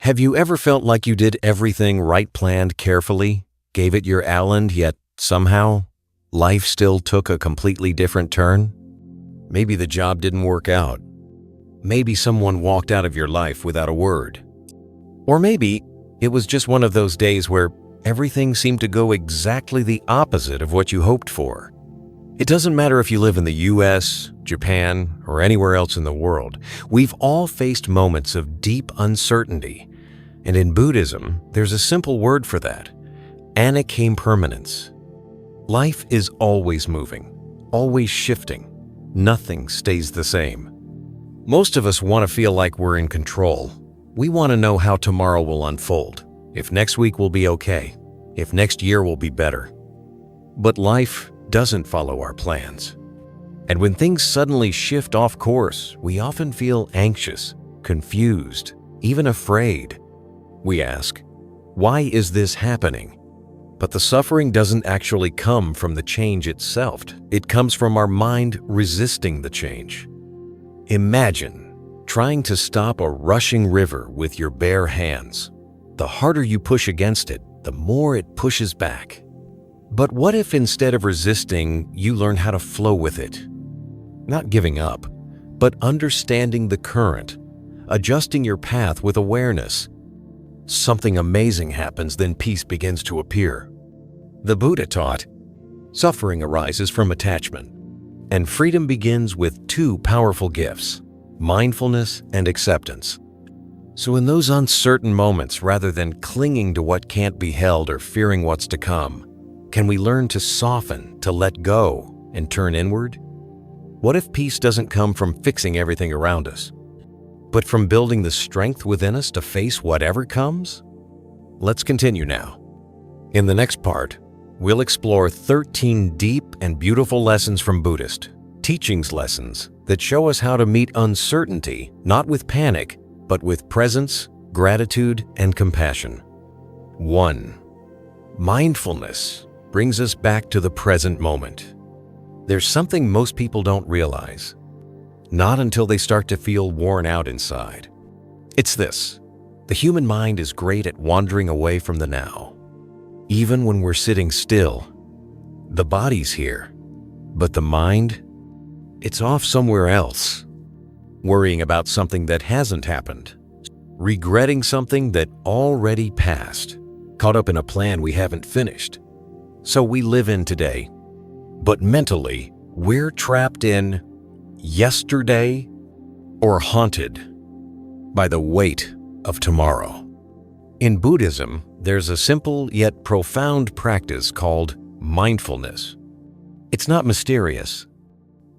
Have you ever felt like you did everything right, planned carefully, gave it your all, and yet somehow life still took a completely different turn? Maybe the job didn't work out. Maybe someone walked out of your life without a word. Or maybe it was just one of those days where everything seemed to go exactly the opposite of what you hoped for. It doesn't matter if you live in the US, Japan, or anywhere else in the world. We've all faced moments of deep uncertainty. And in Buddhism, there's a simple word for that: impermanence. Life is always moving, always shifting. Nothing stays the same. Most of us want to feel like we're in control. We want to know how tomorrow will unfold, if next week will be okay, if next year will be better. But life doesn't follow our plans. And when things suddenly shift off course, we often feel anxious, confused, even afraid. We ask, why is this happening? But the suffering doesn't actually come from the change itself. It comes from our mind resisting the change. Imagine trying to stop a rushing river with your bare hands. The harder you push against it, the more it pushes back. But what if instead of resisting, you learn how to flow with it? Not giving up, but understanding the current, adjusting your path with awareness. Something amazing happens, then peace begins to appear. The Buddha taught, suffering arises from attachment, and freedom begins with two powerful gifts: mindfulness and acceptance. So in those uncertain moments, rather than clinging to what can't be held or fearing what's to come, can we learn to soften, to let go, and turn inward? What if peace doesn't come from fixing everything around us, but from building the strength within us to face whatever comes? Let's continue now. In the next part, we'll explore 13 deep and beautiful lessons from Buddhist teachings, lessons that show us how to meet uncertainty, not with panic, but with presence, gratitude, and compassion. 1. Mindfulness brings us back to the present moment. There's something most people don't realize, not until they start to feel worn out inside. It's this: the human mind is great at wandering away from the now. Even when we're sitting still, the body's here, but the mind, it's off somewhere else, worrying about something that hasn't happened, regretting something that already passed, caught up in a plan we haven't finished. So we live in today, but mentally, we're trapped in yesterday or haunted by the weight of tomorrow. In Buddhism, there's a simple yet profound practice called mindfulness. It's not mysterious.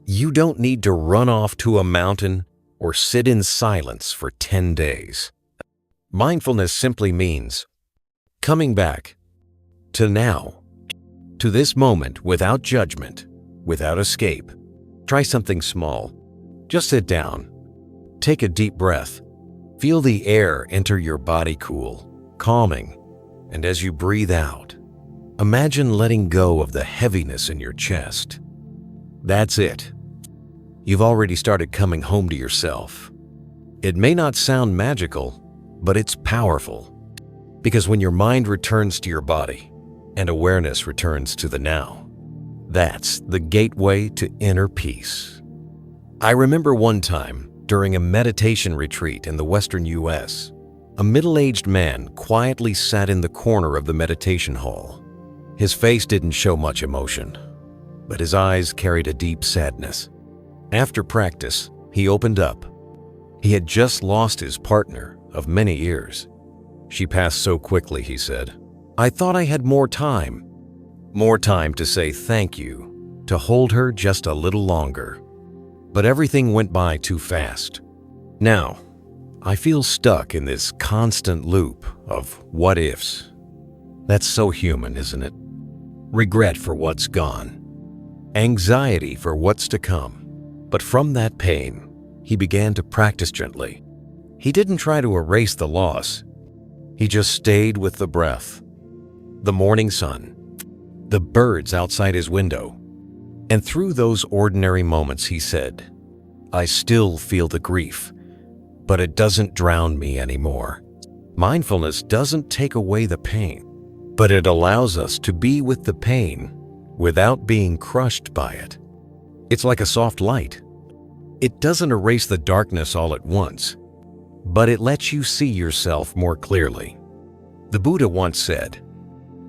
You don't need to run off to a mountain or sit in silence for 10 days. Mindfulness simply means coming back to now, to this moment without judgment, without escape. Try something small. Just sit down. Take a deep breath. Feel the air enter your body, cool, calming. And as you breathe out, imagine letting go of the heaviness in your chest. That's it. You've already started coming home to yourself. It may not sound magical, but it's powerful. Because when your mind returns to your body and awareness returns to the now, that's the gateway to inner peace. I remember one time during a meditation retreat in the Western US, a middle-aged man quietly sat in the corner of the meditation hall. His face didn't show much emotion, but his eyes carried a deep sadness. After practice, he opened up. He had just lost his partner of many years. She passed so quickly, he said. I thought I had more time to say thank you, to hold her just a little longer. But everything went by too fast. Now, I feel stuck in this constant loop of what ifs. That's so human, isn't it? Regret for what's gone, anxiety for what's to come. But from that pain, he began to practice gently. He didn't try to erase the loss. He just stayed with the breath, the morning sun, the birds outside his window. And through those ordinary moments, he said, I still feel the grief, but it doesn't drown me anymore. Mindfulness doesn't take away the pain, but it allows us to be with the pain without being crushed by it. It's like a soft light. It doesn't erase the darkness all at once, but it lets you see yourself more clearly. The Buddha once said,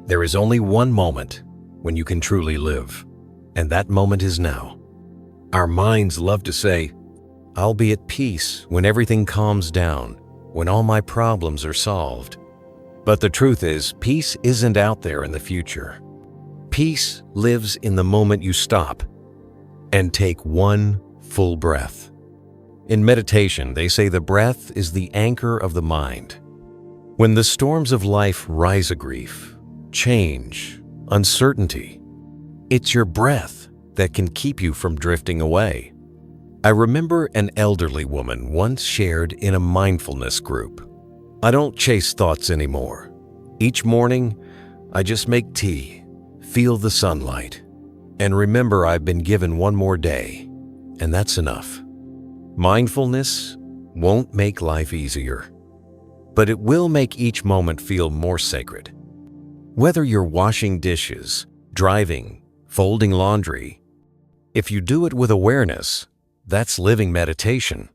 "There is only one moment when you can truly live, and that moment is now." Our minds love to say, "I'll be at peace when everything calms down, when all my problems are solved." But the truth is, peace isn't out there in the future. Peace lives in the moment you stop and take one full breath. In meditation, they say the breath is the anchor of the mind. When the storms of life rise, grief, change, uncertainty, it's your breath that can keep you from drifting away. I remember an elderly woman once shared in a mindfulness group, "I don't chase thoughts anymore. Each morning, I just make tea, feel the sunlight, and remember I've been given one more day, and that's enough." Mindfulness won't make life easier, but it will make each moment feel more sacred. Whether you're washing dishes, driving, folding laundry, if you do it with awareness, that's living meditation.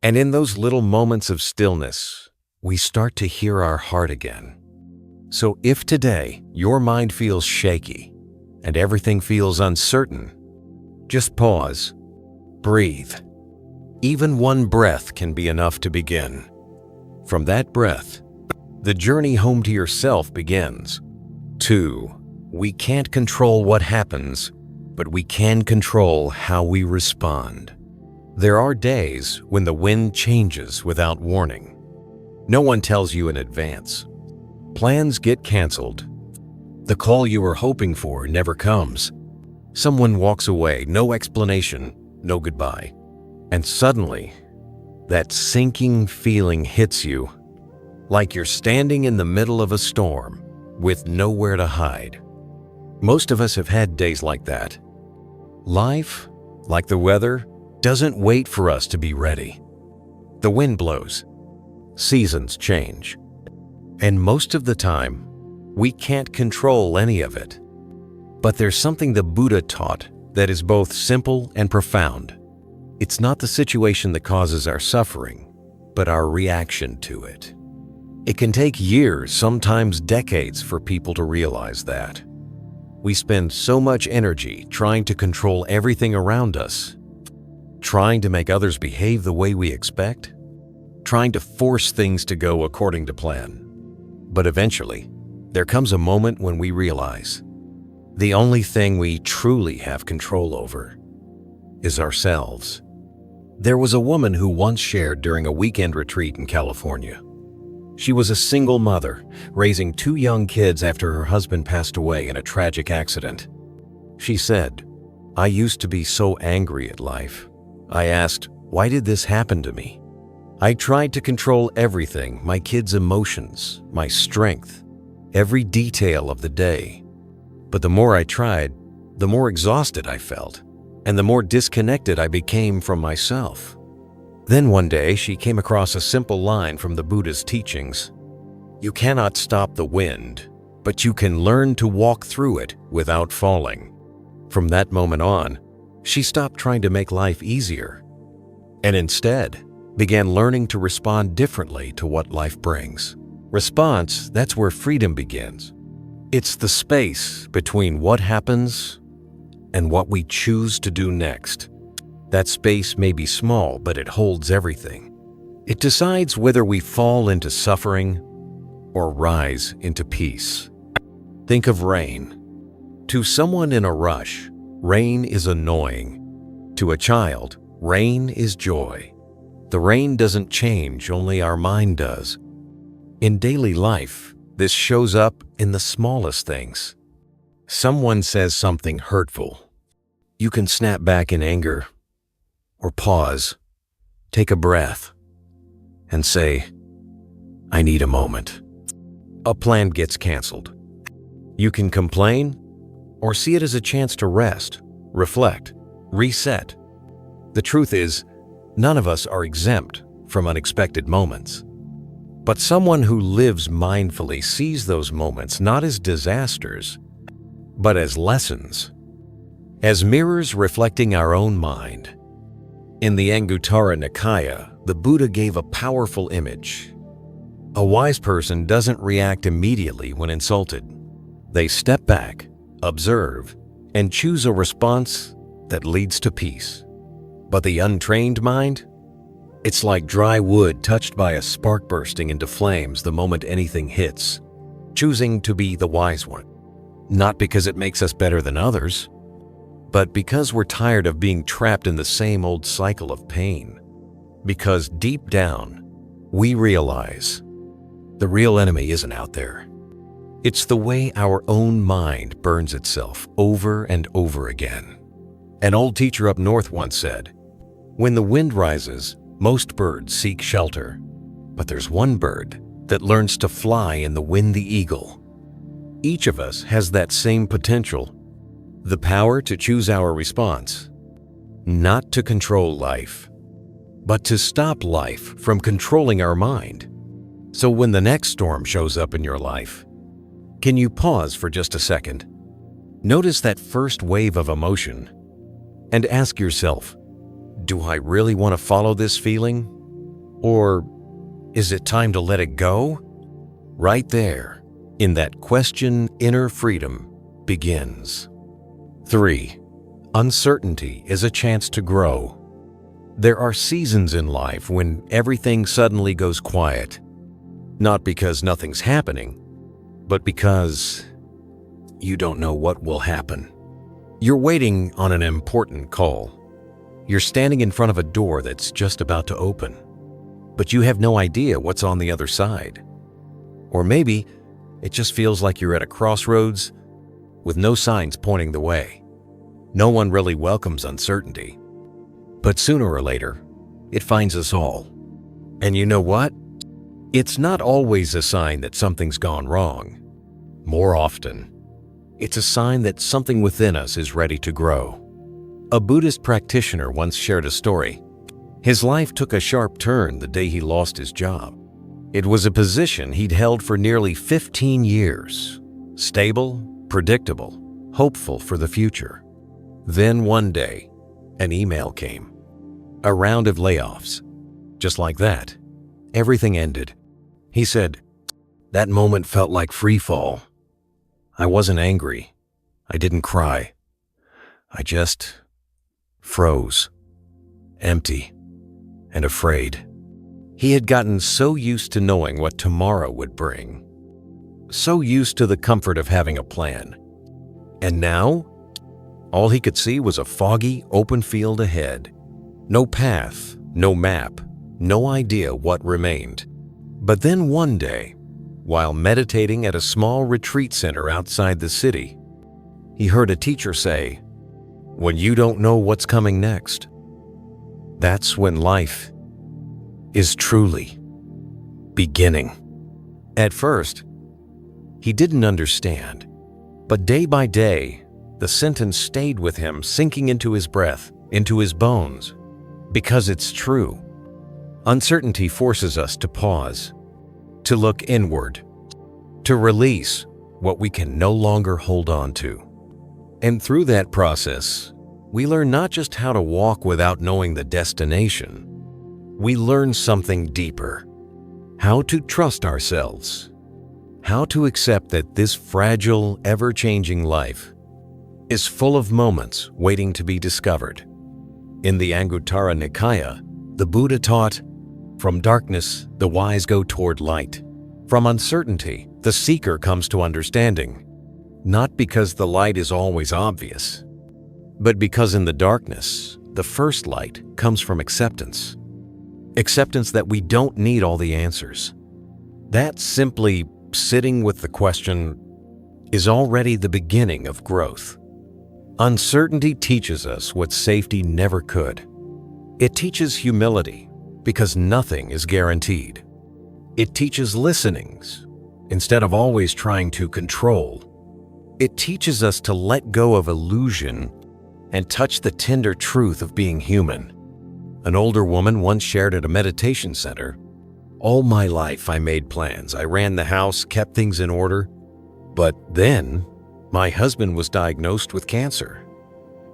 And in those little moments of stillness, we start to hear our heart again. So if today your mind feels shaky and everything feels uncertain, just pause, breathe. Even one breath can be enough to begin. From that breath, the journey home to yourself begins. 2. We can't control what happens, but we can control how we respond. There are days when the wind changes without warning. No one tells you in advance. Plans get canceled. The call you were hoping for never comes. Someone walks away, no explanation, no goodbye. And suddenly, that sinking feeling hits you, like you're standing in the middle of a storm with nowhere to hide. Most of us have had days like that. Life, like the weather, doesn't wait for us to be ready. The wind blows, seasons change, and most of the time, we can't control any of it. But there's something the Buddha taught that is both simple and profound. It's not the situation that causes our suffering, but our reaction to it. It can take years, sometimes decades, for people to realize that. We spend so much energy trying to control everything around us, trying to make others behave the way we expect, trying to force things to go according to plan. But eventually, there comes a moment when we realize the only thing we truly have control over is ourselves. There was a woman who once shared during a weekend retreat in California. She was a single mother, raising 2 young kids after her husband passed away in a tragic accident. She said, "I used to be so angry at life. I asked, why did this happen to me? I tried to control everything, my kids' emotions, my strength, every detail of the day. But the more I tried, the more exhausted I felt, and the more disconnected I became from myself." Then one day she came across a simple line from the Buddha's teachings. "You cannot stop the wind, but you can learn to walk through it without falling." From that moment on, she stopped trying to make life easier, and instead began learning to respond differently to what life brings. Response, that's where freedom begins. It's the space between what happens and what we choose to do next. That space may be small, but it holds everything. It decides whether we fall into suffering or rise into peace. Think of rain. To someone in a rush, rain is annoying. To a child, rain is joy. The rain doesn't change, only our mind does. In daily life, this shows up in the smallest things. Someone says something hurtful. You can snap back in anger, or pause, take a breath, and say, "I need a moment." A plan gets canceled. You can complain, or see it as a chance to rest, reflect, reset. The truth is, none of us are exempt from unexpected moments. But someone who lives mindfully sees those moments not as disasters, but as lessons, as mirrors reflecting our own mind. In the Anguttara Nikaya, the Buddha gave a powerful image. A wise person doesn't react immediately when insulted. They step back, observe, and choose a response that leads to peace. But the untrained mind? It's like dry wood touched by a spark bursting into flames the moment anything hits, choosing to be the wise one. Not because it makes us better than others, but because we're tired of being trapped in the same old cycle of pain. Because deep down, we realize the real enemy isn't out there. It's the way our own mind burns itself over and over again. An old teacher up north once said, "When the wind rises, most birds seek shelter, but there's one bird that learns to fly in the wind, the eagle." Each of us has that same potential, the power to choose our response, not to control life, but to stop life from controlling our mind. So when the next storm shows up in your life, can you pause for just a second? Notice that first wave of emotion and ask yourself, do I really want to follow this feeling? Or is it time to let it go? Right there, in that question, inner freedom begins. 3. Uncertainty is a chance to grow. There are seasons in life when everything suddenly goes quiet. Not because nothing's happening, but because you don't know what will happen. You're waiting on an important call. You're standing in front of a door that's just about to open, but you have no idea what's on the other side. Or maybe it just feels like you're at a crossroads with no signs pointing the way. No one really welcomes uncertainty, but sooner or later, it finds us all. And you know what? It's not always a sign that something's gone wrong. More often, it's a sign that something within us is ready to grow. A Buddhist practitioner once shared a story. His life took a sharp turn the day he lost his job. It was a position he'd held for nearly 15 years. Stable, predictable, hopeful for the future. Then one day, an email came. A round of layoffs. Just like that, everything ended. He said, "That moment felt like free fall. I wasn't angry. I didn't cry. I just froze, empty, and afraid." He had gotten so used to knowing what tomorrow would bring, so used to the comfort of having a plan. And now, all he could see was a foggy, open field ahead. No path, no map, no idea what remained. But then one day, while meditating at a small retreat center outside the city, he heard a teacher say, "When you don't know what's coming next, that's when life is truly beginning." At first, he didn't understand, but day by day, the sentence stayed with him, sinking into his breath, into his bones, because it's true. Uncertainty forces us to pause, to look inward, to release what we can no longer hold on to. And through that process, we learn not just how to walk without knowing the destination. We learn something deeper, how to trust ourselves, how to accept that this fragile, ever-changing life is full of moments waiting to be discovered. In the Anguttara Nikaya, the Buddha taught, "From darkness, the wise go toward light. From uncertainty, the seeker comes to understanding." Not because the light is always obvious, but because in the darkness, the first light comes from acceptance. Acceptance that we don't need all the answers. That simply sitting with the question is already the beginning of growth. Uncertainty teaches us what safety never could. It teaches humility because nothing is guaranteed. It teaches listenings instead of always trying to control. It teaches us to let go of illusion and touch the tender truth of being human. An older woman once shared at a meditation center, All my life I made plans. I ran the house, kept things in order. But then, my husband was diagnosed with cancer.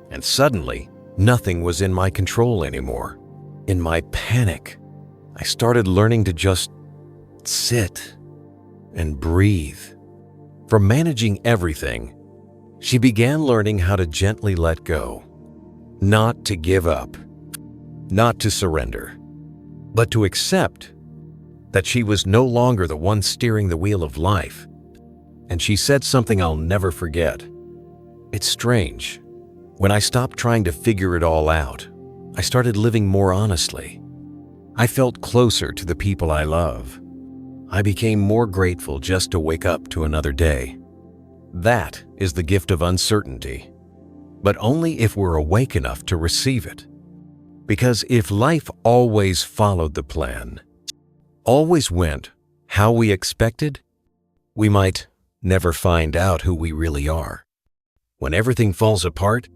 And suddenly, nothing was in my control anymore. In my panic, I started learning to just sit and breathe. From managing everything, she began learning how to gently let go, not to give up, not to surrender, but to accept that she was no longer the one steering the wheel of life. And she said something I'll never forget. It's strange. When I stopped trying to figure it all out, I started living more honestly. I felt closer to the people I love. I became more grateful just to wake up to another day. That is the gift of uncertainty, but only if we're awake enough to receive it. Because if life always followed the plan, always went how we expected, we might never find out who we really are. When everything falls apart,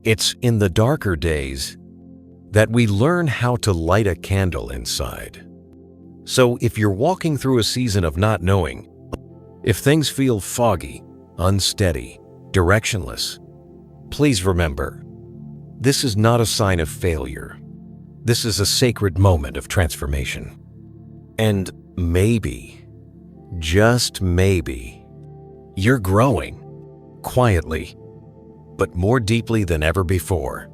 it's in the darker days that we learn how to light a candle inside. So if you're walking through a season of not knowing, if things feel foggy, unsteady, directionless, please remember, this is not a sign of failure. This is a sacred moment of transformation. And maybe, just maybe, you're growing, quietly, but more deeply than ever before.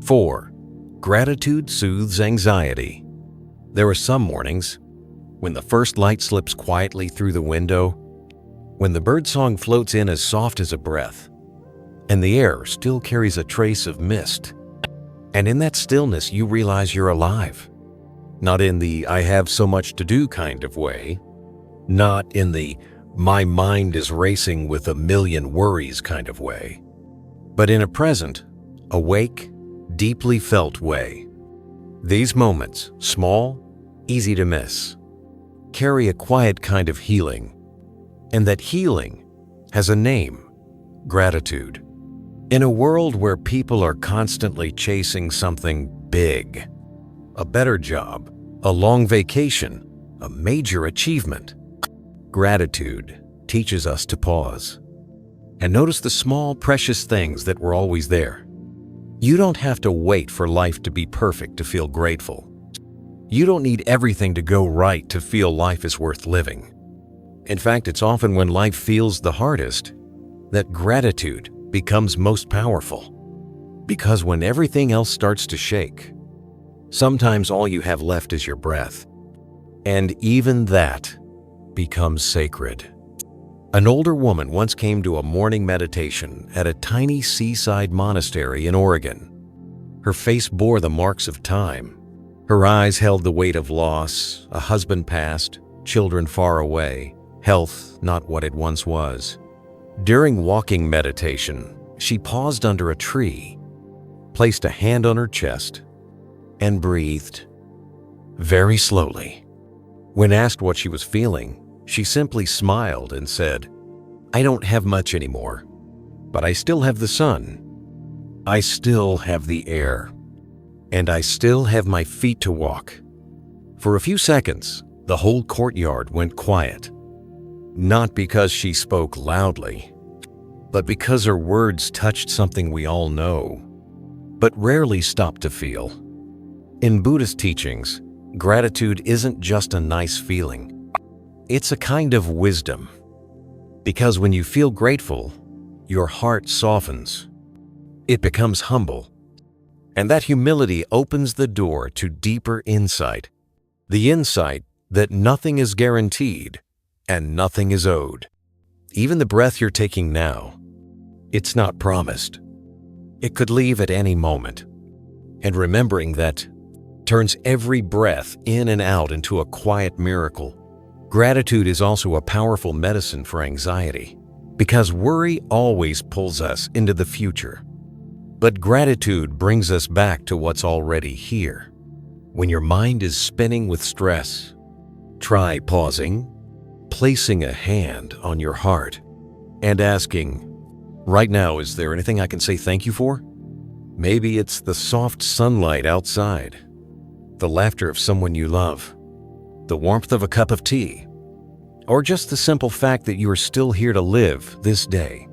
4. Gratitude soothes anxiety. There are some mornings when the first light slips quietly through the window, when the birdsong floats in as soft as a breath, and the air still carries a trace of mist. And in that stillness, you realize you're alive. Not in the "I have so much to do" kind of way, not in the "my mind is racing with a million worries" kind of way, but in a present, awake, deeply felt way. These moments, small, easy to miss, carry a quiet kind of healing, and that healing has a name: gratitude. In a world where people are constantly chasing something big, a better job, a long vacation, a major achievement, gratitude teaches us to pause and notice the small, precious things that were always there. You don't have to wait for life to be perfect to feel grateful. You don't need everything to go right to feel life is worth living. In fact, it's often when life feels the hardest that gratitude becomes most powerful. Because when everything else starts to shake, sometimes all you have left is your breath. And even that becomes sacred. An older woman once came to a morning meditation at a tiny seaside monastery in Oregon. Her face bore the marks of time. Her eyes held the weight of loss, a husband passed, children far away, health not what it once was. During walking meditation, she paused under a tree, placed a hand on her chest, and breathed very slowly. When asked what she was feeling, she simply smiled and said, "I don't have much anymore, but I still have the sun. I still have the air. And I still have my feet to walk." For a few seconds, the whole courtyard went quiet. Not because she spoke loudly, but because her words touched something we all know, but rarely stop to feel. In Buddhist teachings, gratitude isn't just a nice feeling. It's a kind of wisdom. Because when you feel grateful, your heart softens. It becomes humble. And that humility opens the door to deeper insight. The insight that nothing is guaranteed and nothing is owed. Even the breath you're taking now, it's not promised. It could leave at any moment. And remembering that turns every breath in and out into a quiet miracle. Gratitude is also a powerful medicine for anxiety, because worry always pulls us into the future. But gratitude brings us back to what's already here. When your mind is spinning with stress, try pausing, placing a hand on your heart, and asking, "Right now, is there anything I can say thank you for?" Maybe it's the soft sunlight outside, the laughter of someone you love, the warmth of a cup of tea, or just the simple fact that you are still here to live this day.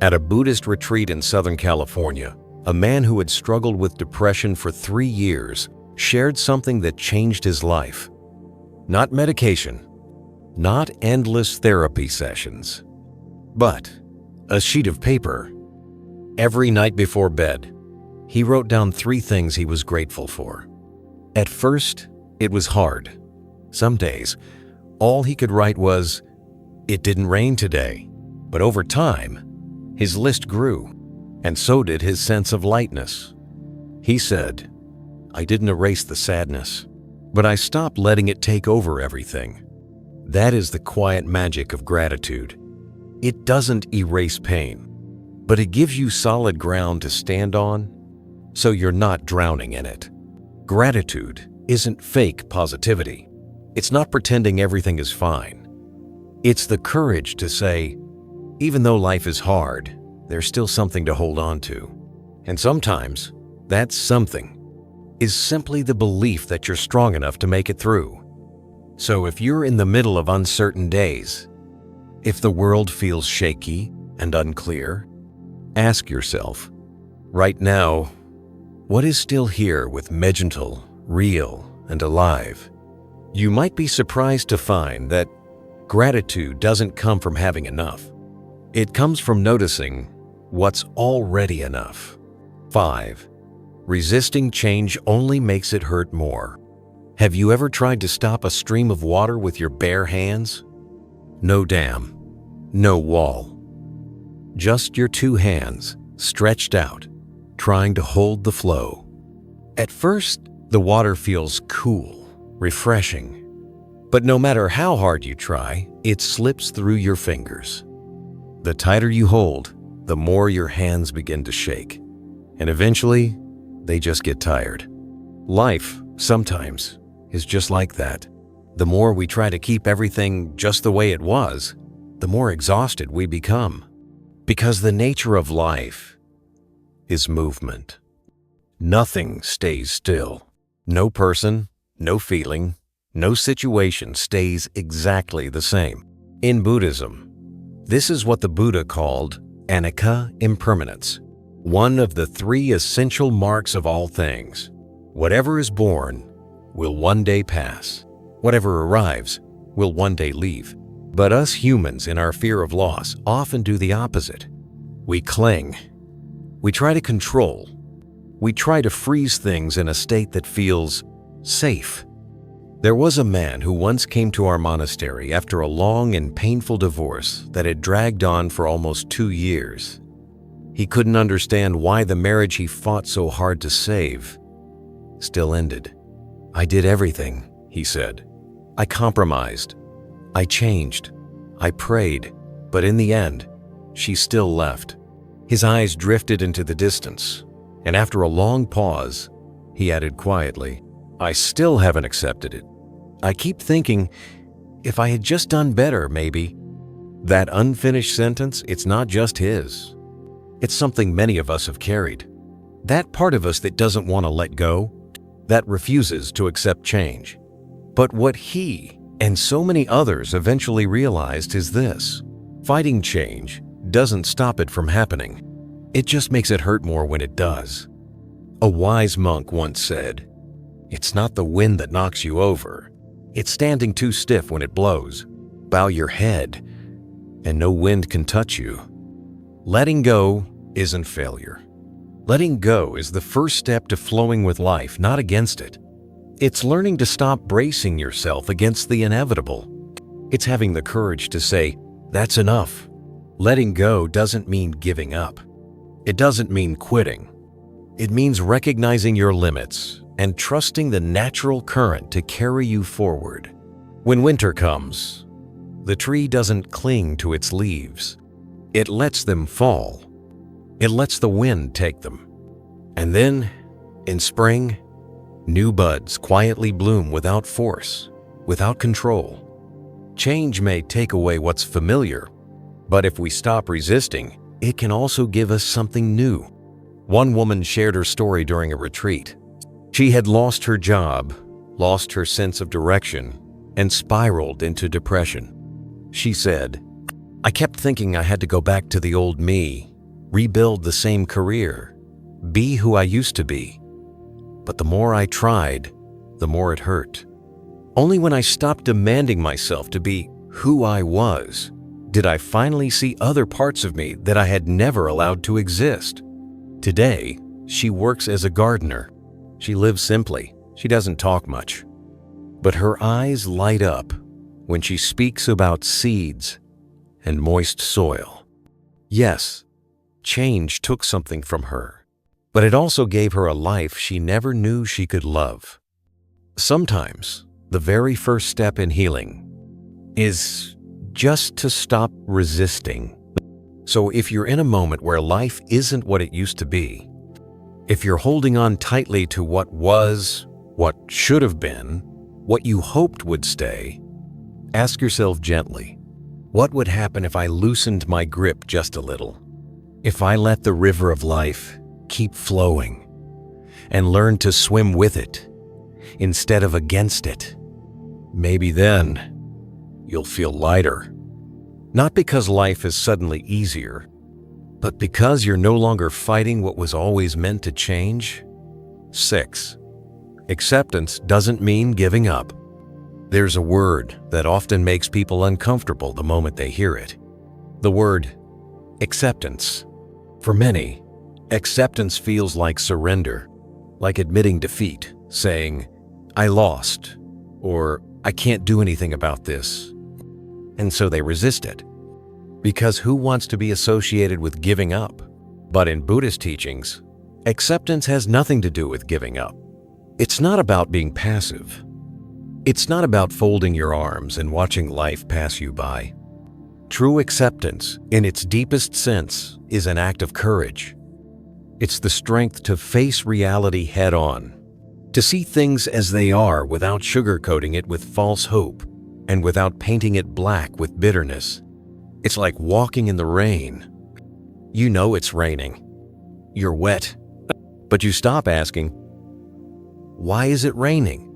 At a Buddhist retreat in Southern California, a man who had struggled with depression for 3 years shared something that changed his life. Not medication, not endless therapy sessions, but a sheet of paper. Every night before bed, he wrote down 3 things he was grateful for. At first, it was hard. Some days, all he could write was, "It didn't rain today." But over time, his list grew, and so did his sense of lightness. He said, "I didn't erase the sadness, but I stopped letting it take over everything." That is the quiet magic of gratitude. It doesn't erase pain, but it gives you solid ground to stand on, so you're not drowning in it. Gratitude isn't fake positivity. It's not pretending everything is fine. It's the courage to say, even though life is hard, there's still something to hold on to. And sometimes, that something is simply the belief that you're strong enough to make it through. So if you're in the middle of uncertain days, if the world feels shaky and unclear, ask yourself, right now, what is still here with me gentle, real, and alive? You might be surprised to find that gratitude doesn't come from having enough. It comes from noticing what's already enough. 5. Resisting change only makes it hurt more. Have you ever tried to stop a stream of water with your bare hands? No dam, no wall. Just your 2 hands stretched out, trying to hold the flow. At first, the water feels cool, refreshing. But no matter how hard you try, it slips through your fingers. The tighter you hold, the more your hands begin to shake. And eventually, they just get tired. Life, sometimes, is just like that. The more we try to keep everything just the way it was, the more exhausted we become. Because the nature of life is movement. Nothing stays still. No person, no feeling, no situation stays exactly the same. In Buddhism, this is what the Buddha called anicca, impermanence, one of the 3 essential marks of all things. Whatever is born will one day pass. Whatever arrives will one day leave. But us humans, in our fear of loss, often do the opposite. We cling. We try to control. We try to freeze things in a state that feels safe. There was a man who once came to our monastery after a long and painful divorce that had dragged on for almost 2 years. He couldn't understand why the marriage he fought so hard to save still ended. "I did everything," he said. "I compromised. I changed. I prayed. But in the end, she still left." His eyes drifted into the distance, and after a long pause, he added quietly, "I still haven't accepted it. I keep thinking, if I had just done better, maybe." That unfinished sentence, it's not just his. It's something many of us have carried. That part of us that doesn't want to let go, that refuses to accept change. But what he and so many others eventually realized is this: fighting change doesn't stop it from happening. It just makes it hurt more when it does. A wise monk once said, "It's not the wind that knocks you over. It's standing too stiff when it blows. Bow your head, and no wind can touch you." Letting go isn't failure. Letting go is the first step to flowing with life, not against it. It's learning to stop bracing yourself against the inevitable. It's having the courage to say, "That's enough." Letting go doesn't mean giving up. It doesn't mean quitting. It means recognizing your limits and trusting the natural current to carry you forward. When winter comes, the tree doesn't cling to its leaves. It lets them fall. It lets the wind take them. And then, in spring, new buds quietly bloom without force, without control. Change may take away what's familiar, but if we stop resisting, it can also give us something new. One woman shared her story during a retreat. She had lost her job, lost her sense of direction, and spiraled into depression. She said, "I kept thinking I had to go back to the old me, rebuild the same career, be who I used to be. But the more I tried, the more it hurt. Only when I stopped demanding myself to be who I was, did I finally see other parts of me that I had never allowed to exist." Today, she works as a gardener. She lives simply. She doesn't talk much. But her eyes light up when she speaks about seeds and moist soil. Yes, change took something from her, but it also gave her a life she never knew she could love. Sometimes, the very first step in healing is just to stop resisting. So if you're in a moment where life isn't what it used to be, if you're holding on tightly to what was, what should have been, what you hoped would stay, ask yourself gently, what would happen if I loosened my grip just a little? If I let the river of life keep flowing and learn to swim with it instead of against it? Maybe then you'll feel lighter. Not because life is suddenly easier, but because you're no longer fighting what was always meant to change. 6. Acceptance doesn't mean giving up. There's a word that often makes people uncomfortable the moment they hear it. The word acceptance. For many, acceptance feels like surrender, like admitting defeat, saying, "I lost," or "I can't do anything about this." And so they resist it. Because who wants to be associated with giving up? But in Buddhist teachings, acceptance has nothing to do with giving up. It's not about being passive. It's not about folding your arms and watching life pass you by. True acceptance, in its deepest sense, is an act of courage. It's the strength to face reality head-on, to see things as they are without sugarcoating it with false hope and without painting it black with bitterness. It's like walking in the rain. You know it's raining. You're wet, but you stop asking, why is it raining?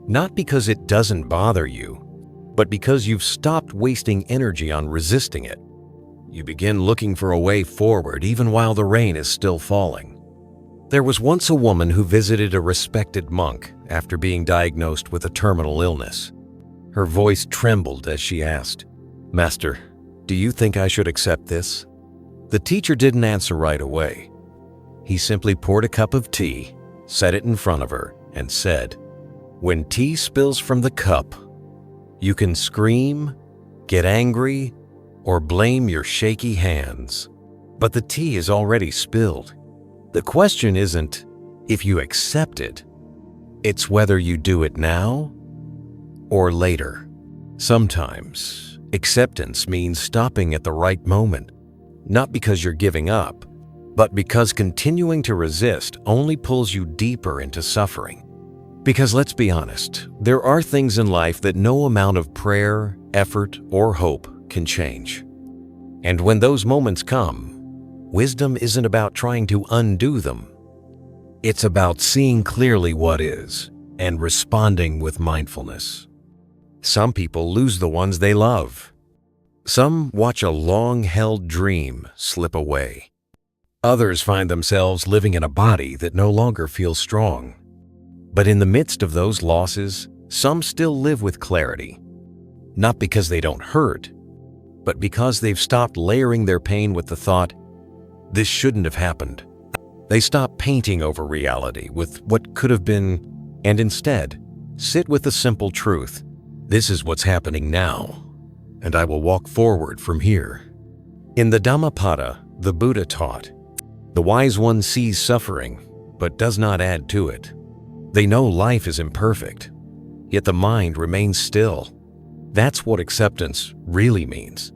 Not because it doesn't bother you, but because you've stopped wasting energy on resisting it. You begin looking for a way forward even while the rain is still falling. There was once a woman who visited a respected monk after being diagnosed with a terminal illness. Her voice trembled as she asked, "Master, do you think I should accept this?" The teacher didn't answer right away. He simply poured a cup of tea, set it in front of her, and said, "When tea spills from the cup, you can scream, get angry, or blame your shaky hands. But the tea is already spilled. The question isn't if you accept it, it's whether you do it now or later." Sometimes, acceptance means stopping at the right moment, not because you're giving up, but because continuing to resist only pulls you deeper into suffering. Because let's be honest, there are things in life that no amount of prayer, effort, or hope can change. And when those moments come, wisdom isn't about trying to undo them. It's about seeing clearly what is and responding with mindfulness. Some people lose the ones they love. Some watch a long-held dream slip away. Others find themselves living in a body that no longer feels strong. But in the midst of those losses, some still live with clarity. Not because they don't hurt, but because they've stopped layering their pain with the thought, "This shouldn't have happened." They stop painting over reality with what could have been, and instead, sit with the simple truth, "This is what's happening now, and I will walk forward from here." In the Dhammapada, the Buddha taught, "The wise one sees suffering, but does not add to it." They know life is imperfect, yet the mind remains still. That's what acceptance really means.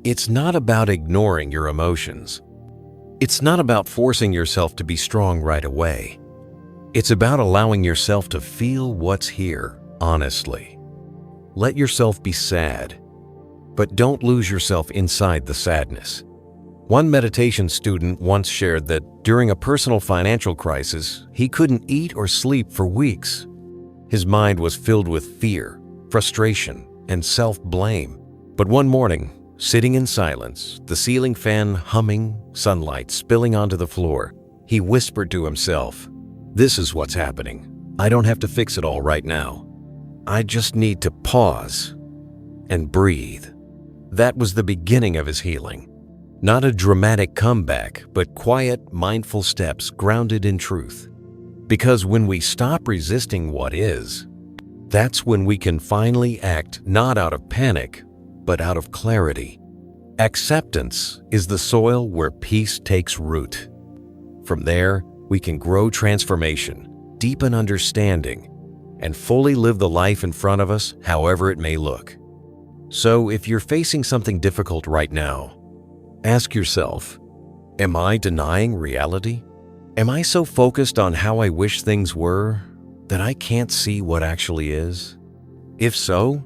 It's not about ignoring your emotions. It's not about forcing yourself to be strong right away. It's about allowing yourself to feel what's here, honestly. Let yourself be sad, but don't lose yourself inside the sadness. One meditation student once shared that during a personal financial crisis, he couldn't eat or sleep for weeks. His mind was filled with fear, frustration, and self-blame. But one morning, sitting in silence, the ceiling fan humming, sunlight spilling onto the floor, he whispered to himself, "This is what's happening. I don't have to fix it all right now. I just need to pause and breathe." That was the beginning of his healing. Not a dramatic comeback, but quiet, mindful steps grounded in truth. Because when we stop resisting what is, that's when we can finally act not out of panic, but out of clarity. Acceptance is the soil where peace takes root. From there, we can grow transformation, deepen understanding, and fully live the life in front of us, however it may look. So if you're facing something difficult right now, ask yourself, am I denying reality? Am I so focused on how I wish things were that I can't see what actually is? If so,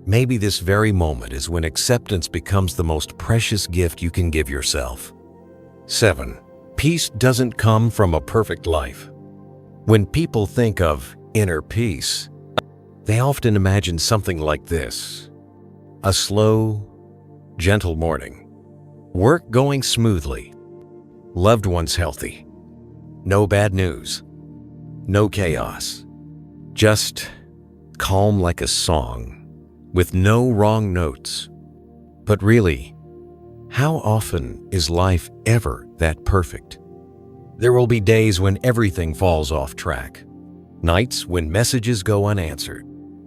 maybe this very moment is when acceptance becomes the most precious gift you can give yourself. 7. Peace doesn't come from a perfect life. When people think of inner peace, they often imagine something like this: a slow, gentle morning, work going smoothly, loved ones healthy, no bad news, no chaos, just calm like a song, with no wrong notes. But really, how often is life ever that perfect? There will be days when everything falls off track, nights when messages go unanswered,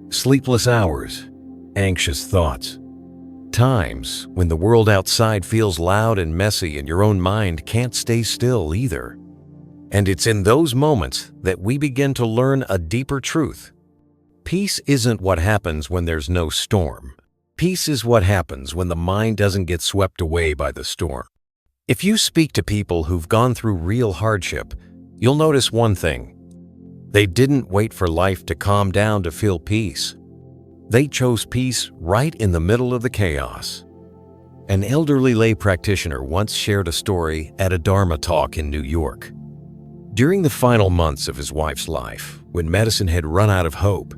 sleepless hours, anxious thoughts, times when the world outside feels loud and messy and your own mind can't stay still either. And it's in those moments that we begin to learn a deeper truth. Peace isn't what happens when there's no storm. Peace is what happens when the mind doesn't get swept away by the storm. If you speak to people who've gone through real hardship, you'll notice one thing. They didn't wait for life to calm down to feel peace. They chose peace right in the middle of the chaos. An elderly lay practitioner once shared a story at a Dharma talk in New York. During the final months of his wife's life, when medicine had run out of hope,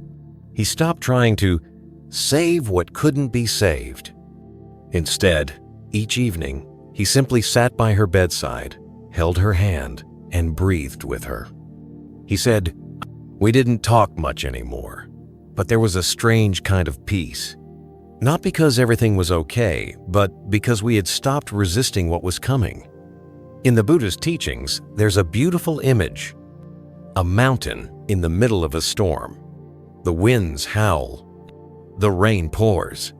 he stopped trying to save what couldn't be saved. Instead, each evening, he simply sat by her bedside, held her hand, and breathed with her. He said, "We didn't talk much anymore, but there was a strange kind of peace. Not because everything was okay, but because we had stopped resisting what was coming." In the Buddhist teachings, there's a beautiful image. A mountain in the middle of a storm. The winds howl. The rain pours.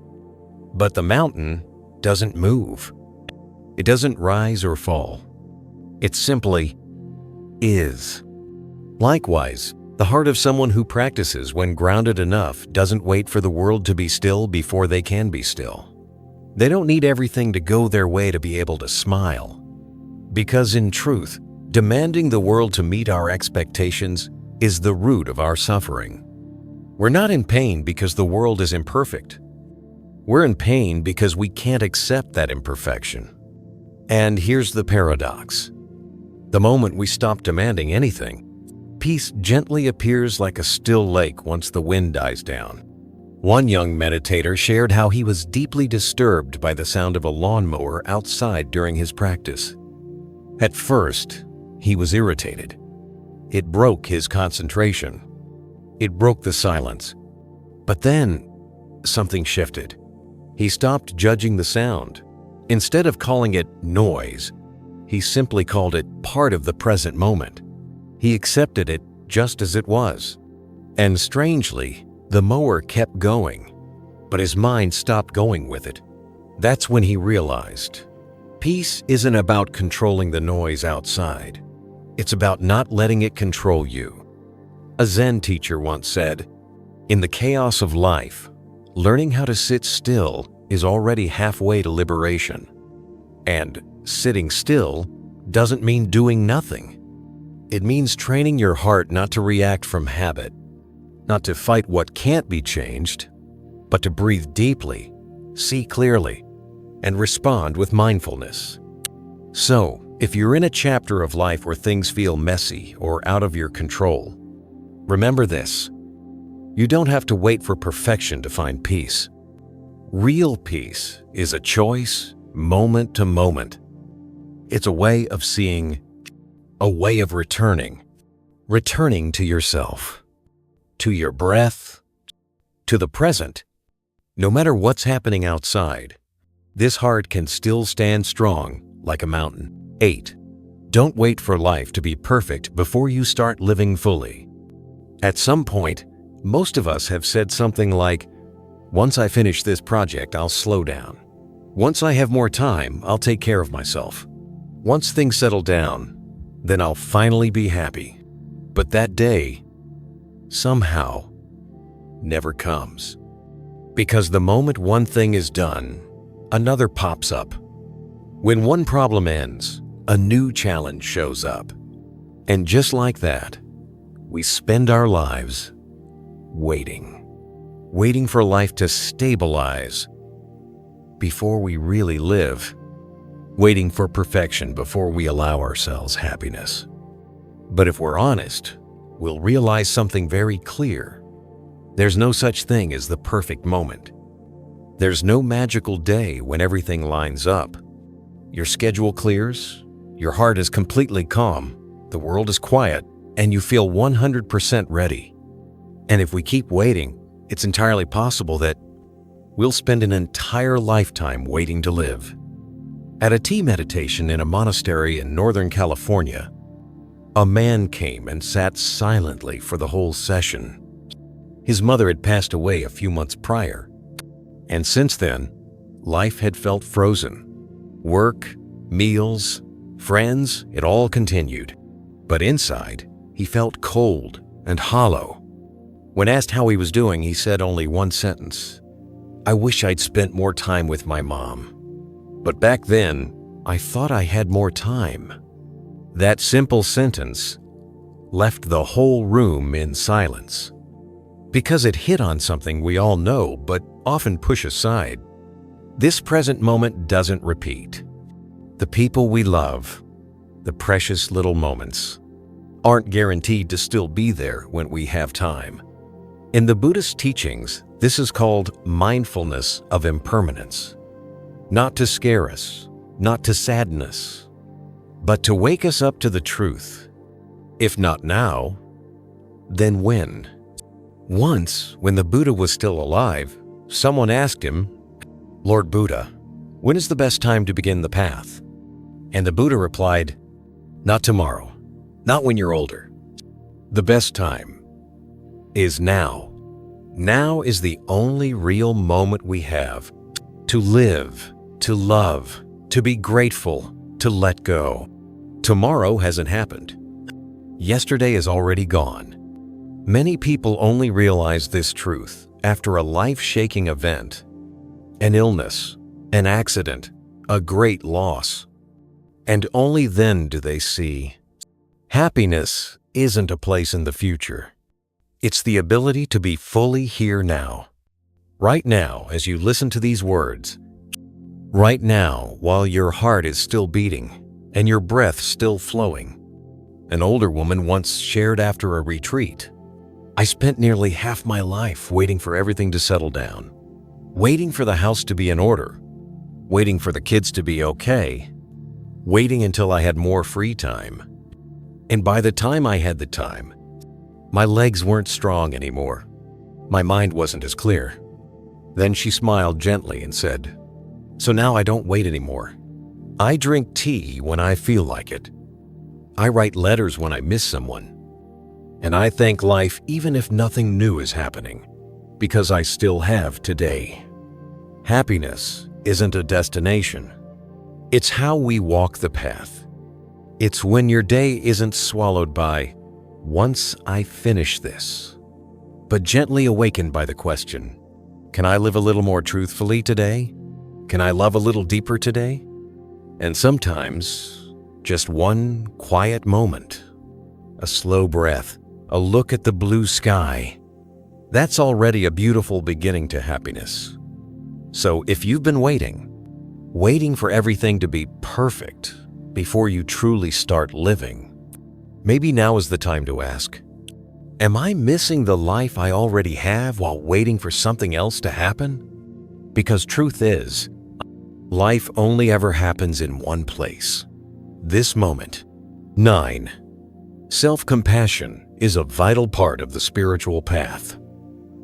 But the mountain doesn't move. It doesn't rise or fall. It simply is. Likewise, the heart of someone who practices when grounded enough doesn't wait for the world to be still before they can be still. They don't need everything to go their way to be able to smile. Because in truth, demanding the world to meet our expectations is the root of our suffering. We're not in pain because the world is imperfect. We're in pain because we can't accept that imperfection. And here's the paradox. The moment we stop demanding anything, peace gently appears like a still lake once the wind dies down. One young meditator shared how he was deeply disturbed by the sound of a lawnmower outside during his practice. At first, he was irritated. It broke his concentration. It broke the silence. But then, something shifted. He stopped judging the sound. Instead of calling it noise, he simply called it part of the present moment. He accepted it just as it was. And strangely, the mower kept going, but his mind stopped going with it. That's when he realized, peace isn't about controlling the noise outside. It's about not letting it control you. A Zen teacher once said, "In the chaos of life, learning how to sit still is already halfway to liberation." And sitting still doesn't mean doing nothing. It means training your heart not to react from habit, not to fight what can't be changed, but to breathe deeply, see clearly, and respond with mindfulness. So, if you're in a chapter of life where things feel messy or out of your control, remember this. You don't have to wait for perfection to find peace. Real peace is a choice, moment to moment. It's a way of seeing, a way of returning to yourself, to your breath, to the present. No matter what's happening outside, this heart can still stand strong like a mountain. 8. Don't wait for life to be perfect before you start living fully. At some point, most of us have said something like, "Once I finish this project, I'll slow down. Once I have more time, I'll take care of myself. Once things settle down, then I'll finally be happy." But that day, somehow, never comes. Because the moment one thing is done, another pops up. When one problem ends, a new challenge shows up. And just like that, we spend our lives waiting for life to stabilize before we really live, waiting for perfection before we allow ourselves happiness. But if we're honest, we'll realize something very clear. There's no such thing as the perfect moment. There's no magical day when everything lines up. Your schedule clears, your heart is completely calm, the world is quiet, and you feel 100% ready. And if we keep waiting, it's entirely possible that we'll spend an entire lifetime waiting to live. At a tea meditation in a monastery in Northern California, a man came and sat silently for the whole session. His mother had passed away a few months prior, and since then, life had felt frozen. Work, meals, friends, it all continued. But inside, he felt cold and hollow. When asked how he was doing, he said only one sentence: "I wish I'd spent more time with my mom. But back then, I thought I had more time." That simple sentence left the whole room in silence, because it hit on something we all know but often push aside. This present moment doesn't repeat. The people we love, the precious little moments, aren't guaranteed to still be there when we have time. In the Buddhist teachings, this is called mindfulness of impermanence. Not to scare us, not to sadden us, but to wake us up to the truth. If not now, then when? Once, when the Buddha was still alive, someone asked him, "Lord Buddha, when is the best time to begin the path?" And the Buddha replied, "Not tomorrow, not when you're older. The best time is now. Now is the only real moment we have to live, to love, to be grateful, to let go. Tomorrow hasn't happened. Yesterday is already gone." Many people only realize this truth after a life-shaking event, an illness, an accident, a great loss. And only then do they see happiness isn't a place in the future. It's the ability to be fully here now. Right now, as you listen to these words, right now, while your heart is still beating and your breath still flowing. An older woman once shared after a retreat, "I spent nearly half my life waiting for everything to settle down, waiting for the house to be in order, waiting for the kids to be okay, waiting until I had more free time. And by the time I had the time, my legs weren't strong anymore. My mind wasn't as clear." Then she smiled gently and said, "So now I don't wait anymore. I drink tea when I feel like it. I write letters when I miss someone. And I thank life even if nothing new is happening, because I still have today." Happiness isn't a destination. It's how we walk the path. It's when your day isn't swallowed by, "Once I finish this," but gently awakened by the question, "Can I live a little more truthfully today? Can I love a little deeper today?" And sometimes, just one quiet moment, a slow breath, a look at the blue sky, that's already a beautiful beginning to happiness. So if you've been waiting for everything to be perfect before you truly start living, maybe now is the time to ask, Am I missing the life I already have while waiting for something else to happen? Because truth is, life only ever happens in one place, this moment. 9. Self-compassion is a vital part of the spiritual path.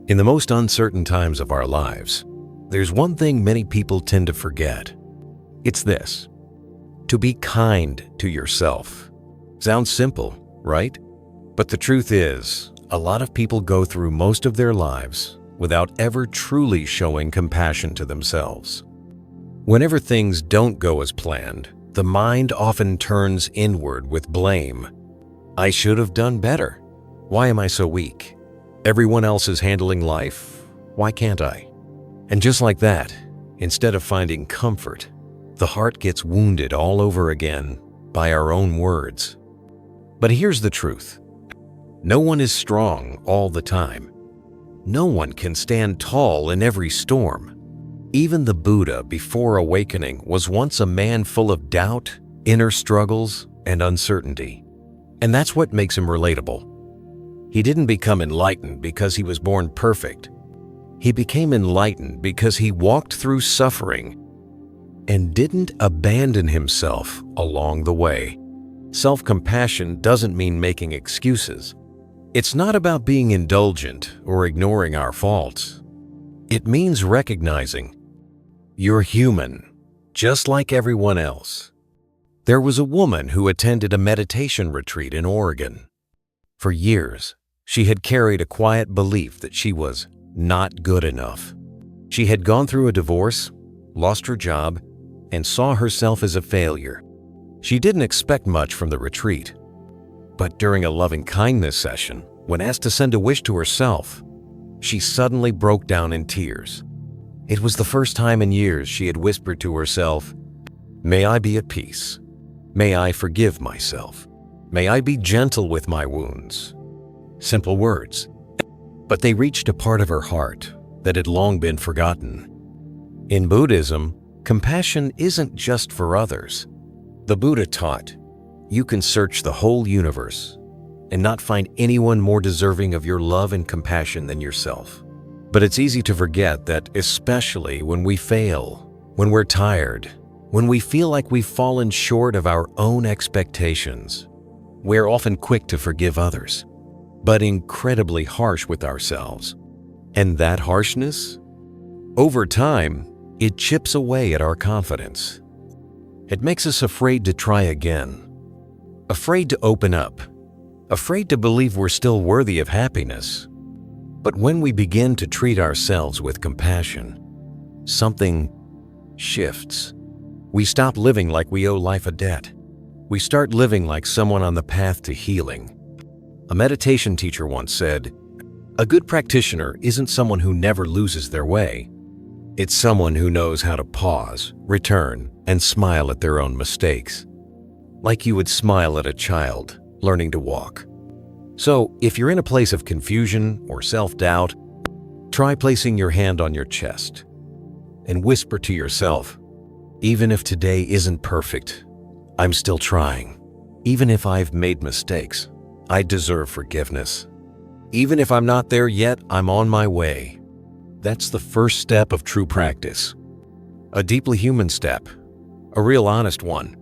In the most uncertain times of our lives, there's one thing many people tend to forget. It's this: to be kind to yourself. Sounds simple, right? But the truth is, a lot of people go through most of their lives without ever truly showing compassion to themselves. Whenever things don't go as planned, the mind often turns inward with blame. I should have done better. Why am I so weak? Everyone else is handling life. Why can't I? And just like that, instead of finding comfort, the heart gets wounded all over again by our own words. But here's the truth. No one is strong all the time. No one can stand tall in every storm. Even the Buddha before awakening was once a man full of doubt, inner struggles, and uncertainty. And that's what makes him relatable. He didn't become enlightened because he was born perfect. He became enlightened because he walked through suffering and didn't abandon himself along the way. Self-compassion doesn't mean making excuses. It's not about being indulgent or ignoring our faults. It means recognizing you're human, just like everyone else. There was a woman who attended a meditation retreat in Oregon. For years, she had carried a quiet belief that she was not good enough. She had gone through a divorce, lost her job, and saw herself as a failure. She didn't expect much from the retreat. But during a loving-kindness session, when asked to send a wish to herself, she suddenly broke down in tears. It was the first time in years she had whispered to herself, "May I be at peace. May I forgive myself. May I be gentle with my wounds." Simple words, but they reached a part of her heart that had long been forgotten. In Buddhism, compassion isn't just for others. The Buddha taught, you can search the whole universe and not find anyone more deserving of your love and compassion than yourself. But it's easy to forget that, especially when we fail, when we're tired, when we feel like we've fallen short of our own expectations, we're often quick to forgive others, but incredibly harsh with ourselves. And that harshness, over time, it chips away at our confidence. It makes us afraid to try again, afraid to open up, afraid to believe we're still worthy of happiness. But when we begin to treat ourselves with compassion, something shifts. We stop living like we owe life a debt. We start living like someone on the path to healing. A meditation teacher once said, "A good practitioner isn't someone who never loses their way. It's someone who knows how to pause, return, and smile at their own mistakes, like you would smile at a child learning to walk." So, if you're in a place of confusion or self-doubt, try placing your hand on your chest and whisper to yourself, "Even if today isn't perfect, I'm still trying. Even if I've made mistakes, I deserve forgiveness. Even if I'm not there yet, I'm on my way." That's the first step of true practice. A deeply human step, a real honest one.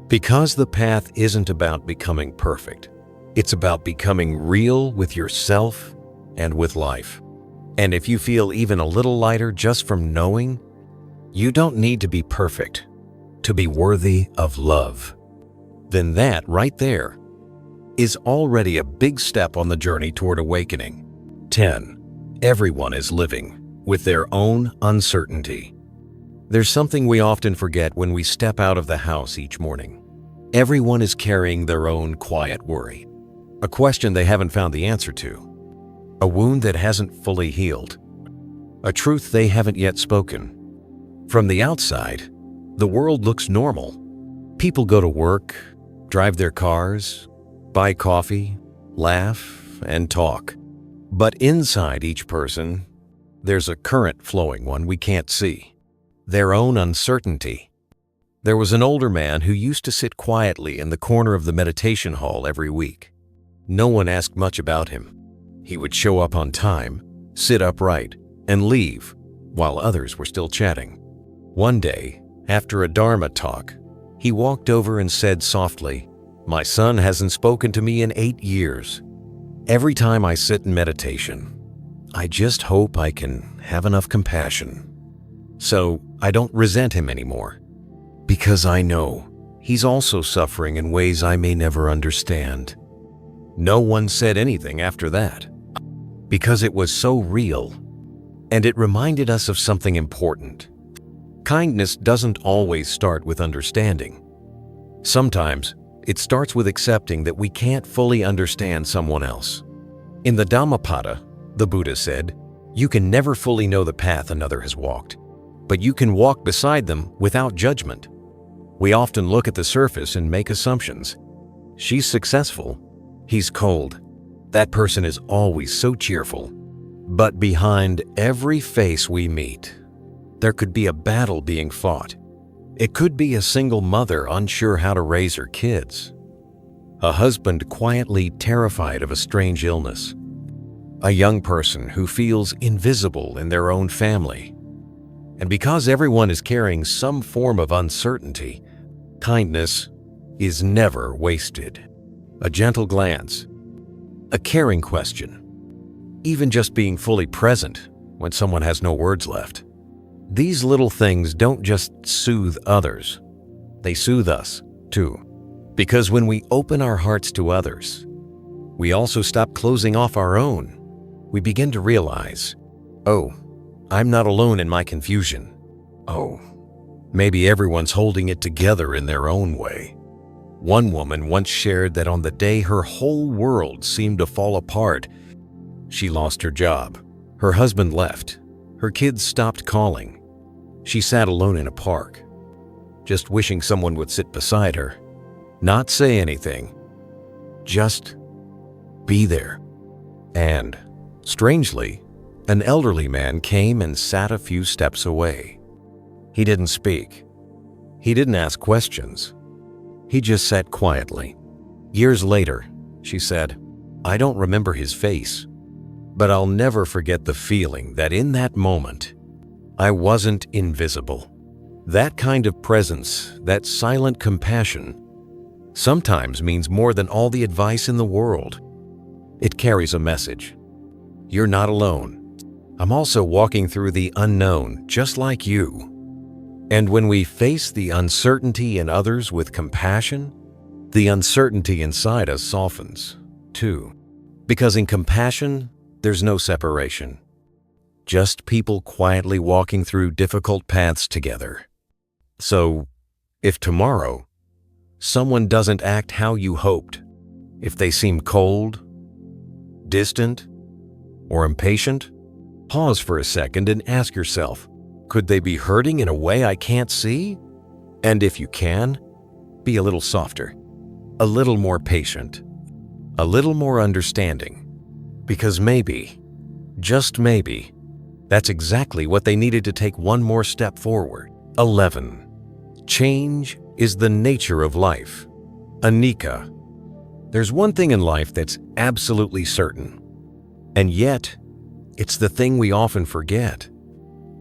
Because the path isn't about becoming perfect. It's about becoming real with yourself and with life. And if you feel even a little lighter just from knowing, you don't need to be perfect to be worthy of love, then that right there is already a big step on the journey toward awakening. 10. Everyone is living with their own uncertainty. There's something we often forget when we step out of the house each morning. Everyone is carrying their own quiet worry. A question they haven't found the answer to. A wound that hasn't fully healed. A truth they haven't yet spoken. From the outside, the world looks normal. People go to work, drive their cars, buy coffee, laugh, and talk. But inside each person, there's a current flowing one we can't see. Their own uncertainty. There was an older man who used to sit quietly in the corner of the meditation hall every week. No one asked much about him. He would show up on time, sit upright, and leave while others were still chatting. One day, after a Dharma talk, he walked over and said softly, "My son hasn't spoken to me in 8 years. Every time I sit in meditation, I just hope I can have enough compassion. So I don't resent him anymore, because I know he's also suffering in ways I may never understand." No one said anything after that, because it was so real, and it reminded us of something important. Kindness doesn't always start with understanding. Sometimes it starts with accepting that we can't fully understand someone else. In the Dhammapada, the Buddha said, "You can never fully know the path another has walked, but you can walk beside them without judgment." We often look at the surface and make assumptions. She's successful. He's cold. That person is always so cheerful. But behind every face we meet, there could be a battle being fought. It could be a single mother unsure how to raise her kids, a husband quietly terrified of a strange illness, a young person who feels invisible in their own family. And because everyone is carrying some form of uncertainty, kindness is never wasted. A gentle glance, a caring question, even just being fully present when someone has no words left. These little things don't just soothe others, they soothe us too. Because when we open our hearts to others, we also stop closing off our own. We begin to realize, oh, I'm not alone in my confusion. Oh, maybe everyone's holding it together in their own way. One woman once shared that on the day her whole world seemed to fall apart, she lost her job. Her husband left. Her kids stopped calling. She sat alone in a park, just wishing someone would sit beside her, not say anything, just be there. And, strangely, an elderly man came and sat a few steps away. He didn't speak. He didn't ask questions. He just sat quietly. Years later, she said, "I don't remember his face, but I'll never forget the feeling that in that moment, I wasn't invisible." That kind of presence, that silent compassion, sometimes means more than all the advice in the world. It carries a message. You're not alone. I'm also walking through the unknown, just like you. And when we face the uncertainty in others with compassion, the uncertainty inside us softens, too. Because in compassion, there's no separation. Just people quietly walking through difficult paths together. So, if tomorrow, someone doesn't act how you hoped, if they seem cold, distant, or impatient, pause for a second and ask yourself, could they be hurting in a way I can't see? And if you can, be a little softer, a little more patient, a little more understanding. Because maybe, just maybe, that's exactly what they needed to take one more step forward. 11. Change is the nature of life. Anicca. There's one thing in life that's absolutely certain, and yet, it's the thing we often forget.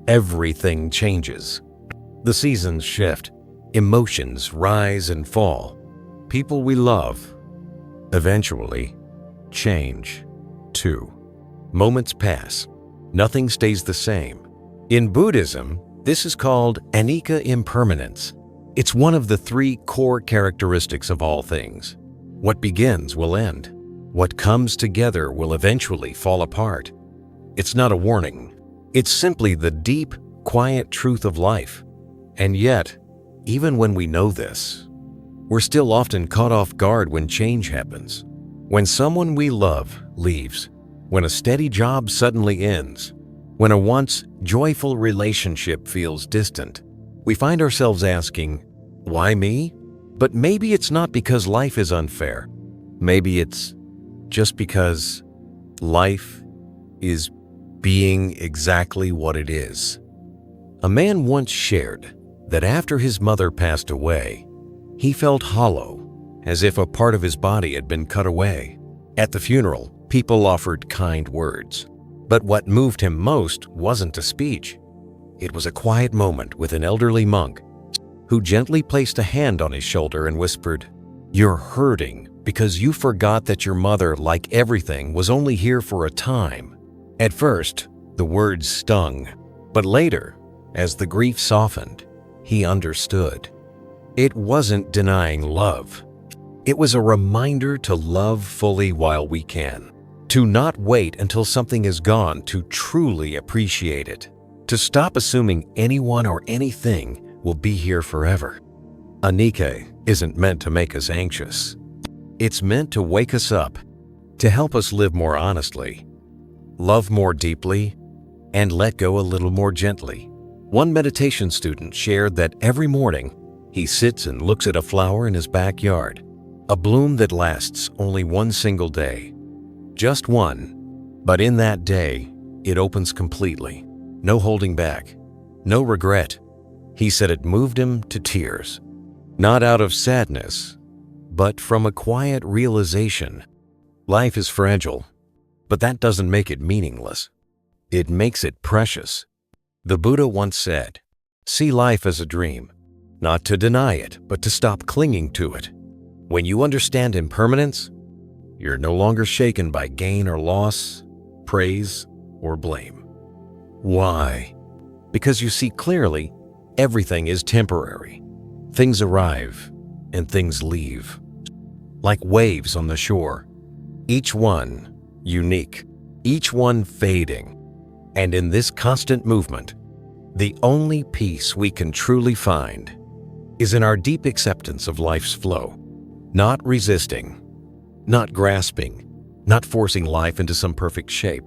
Everything changes. The seasons shift. Emotions rise and fall. People we love eventually change, too. Moments pass. Nothing stays the same. In Buddhism, this is called anicca impermanence. It's one of the 3 core characteristics of all things. What begins will end. What comes together will eventually fall apart. It's not a warning. It's simply the deep, quiet truth of life. And yet, even when we know this, we're still often caught off guard when change happens. When someone we love leaves, when a steady job suddenly ends, when a once joyful relationship feels distant, we find ourselves asking, why me? But maybe it's not because life is unfair. Maybe it's just because life is being exactly what it is. A man once shared that after his mother passed away, he felt hollow, as if a part of his body had been cut away. At the funeral, People offered kind words. But what moved him most wasn't a speech. It was a quiet moment with an elderly monk who gently placed a hand on his shoulder and whispered, "You're hurting because you forgot that your mother, like everything, was only here for a time." At first, the words stung, but later, as the grief softened, he understood. It wasn't denying love. It was a reminder to love fully while we can, to not wait until something is gone to truly appreciate it, to stop assuming anyone or anything will be here forever. A Nikkei isn't meant to make us anxious. It's meant to wake us up, to help us live more honestly, love more deeply, and let go a little more gently. One meditation student shared that every morning he sits and looks at a flower in his backyard, a bloom that lasts only one single day. Just one, but in that day, it opens completely. No holding back, no regret. He said it moved him to tears, not out of sadness, but from a quiet realization. Life is fragile, but that doesn't make it meaningless. It makes it precious. The Buddha once said, "See life as a dream, not to deny it, but to stop clinging to it." When you understand impermanence, you're no longer shaken by gain or loss, praise or blame. Why? Because you see clearly everything is temporary. Things arrive and things leave, like waves on the shore, each one unique, each one fading. And in this constant movement, the only peace we can truly find is in our deep acceptance of life's flow, not resisting, not grasping, not forcing life into some perfect shape,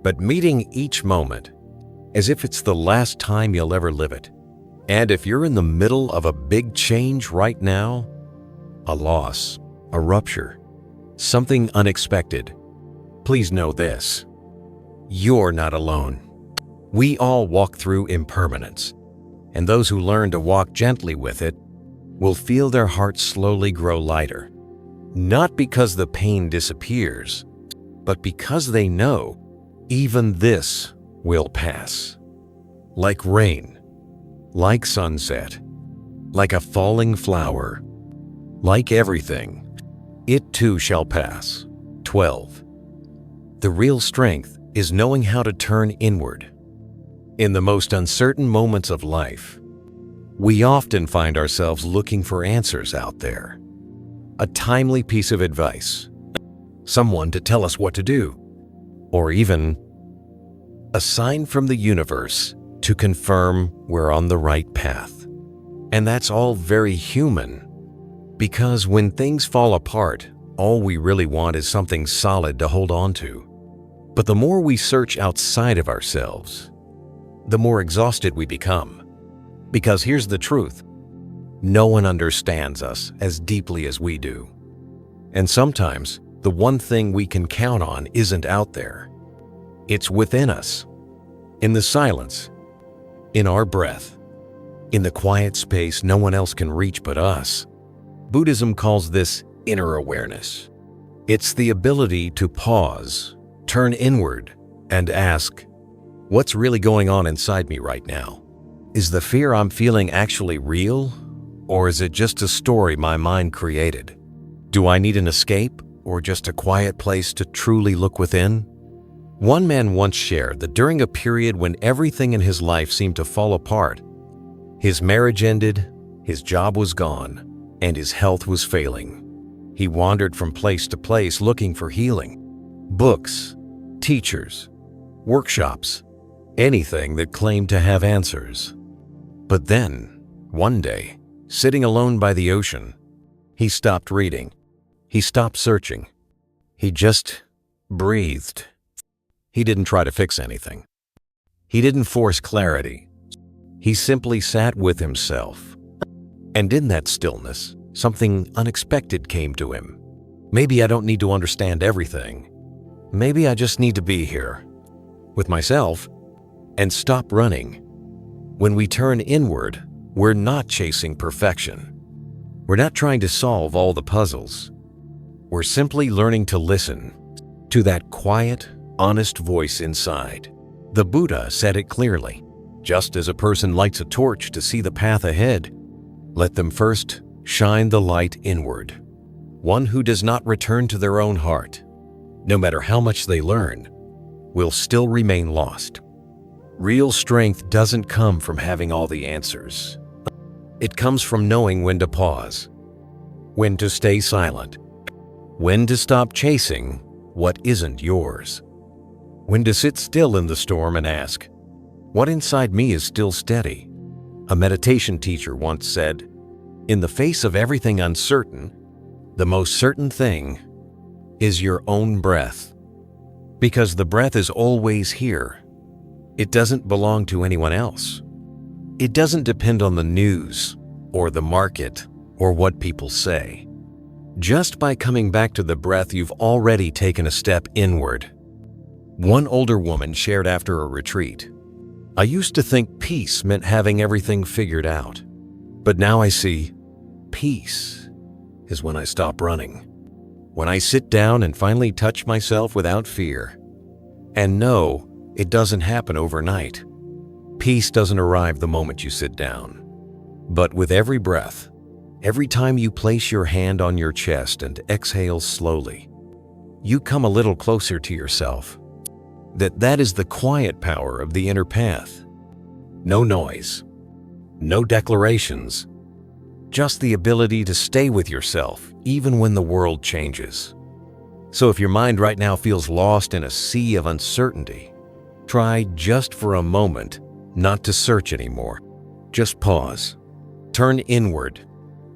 but meeting each moment as if it's the last time you'll ever live it. And if you're in the middle of a big change right now, a loss, a rupture, something unexpected, please know this: you're not alone. We all walk through impermanence, and those who learn to walk gently with it will feel their hearts slowly grow lighter, not because the pain disappears, but because they know even this will pass. Like rain, like sunset, like a falling flower, like everything, it too shall pass. 12. The real strength is knowing how to turn inward. In the most uncertain moments of life, we often find ourselves looking for answers out there. A timely piece of advice, someone to tell us what to do, or even a sign from the universe to confirm we're on the right path. And that's all very human, because when things fall apart, all we really want is something solid to hold on to. But the more we search outside of ourselves, the more exhausted we become. Because here's the truth: no one understands us as deeply as we do. And sometimes the one thing we can count on isn't out there. It's within us, in the silence, in our breath, in the quiet space no one else can reach but us. Buddhism calls this inner awareness. It's the ability to pause, turn inward, and ask, what's really going on inside me right now? Is the fear I'm feeling actually real, or is it just a story my mind created? Do I need an escape, or just a quiet place to truly look within? One man once shared that during a period when everything in his life seemed to fall apart, his marriage ended, his job was gone, and his health was failing. He wandered from place to place looking for healing. Books, teachers, workshops, anything that claimed to have answers. But then, one day, sitting alone by the ocean, he stopped reading. He stopped searching. He just breathed. He didn't try to fix anything. He didn't force clarity. He simply sat with himself. And in that stillness, something unexpected came to him. Maybe I don't need to understand everything. Maybe I just need to be here, with myself, and stop running. When we turn inward, we're not chasing perfection. We're not trying to solve all the puzzles. We're simply learning to listen, to that quiet, honest voice inside. The Buddha said it clearly. Just as a person lights a torch to see the path ahead, let them first shine the light inward. One who does not return to their own heart, no matter how much they learn, will still remain lost. Real strength doesn't come from having all the answers. It comes from knowing when to pause, when to stay silent, when to stop chasing what isn't yours, when to sit still in the storm and ask, what inside me is still steady? A meditation teacher once said, in the face of everything uncertain, the most certain thing is your own breath. Because the breath is always here. It doesn't belong to anyone else. It doesn't depend on the news or the market or what people say. Just by coming back to the breath, you've already taken a step inward. One older woman shared after a retreat, I used to think peace meant having everything figured out. But now I see peace is when I stop running. When I sit down and finally touch myself without fear. And no, it doesn't happen overnight. Peace doesn't arrive the moment you sit down. But with every breath, every time you place your hand on your chest and exhale slowly, you come a little closer to yourself. That is the quiet power of the inner path. No noise, no declarations, just the ability to stay with yourself even when the world changes. So if your mind right now feels lost in a sea of uncertainty, try just for a moment not to search anymore. Just pause. Turn inward.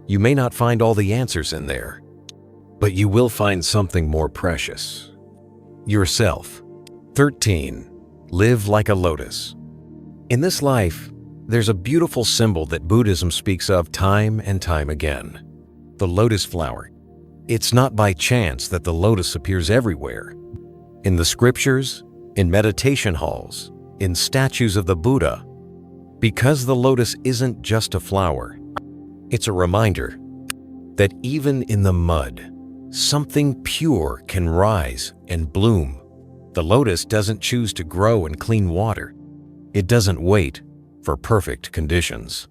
You may not find all the answers in there, but you will find something more precious. Yourself. 13. Live like a lotus. In this life, there's a beautiful symbol that Buddhism speaks of time and time again. The lotus flower. It's not by chance that the lotus appears everywhere. In the scriptures, in meditation halls, in statues of the Buddha. Because the lotus isn't just a flower. It's a reminder that even in the mud, something pure can rise and bloom. The lotus doesn't choose to grow in clean water. It doesn't wait for perfect conditions.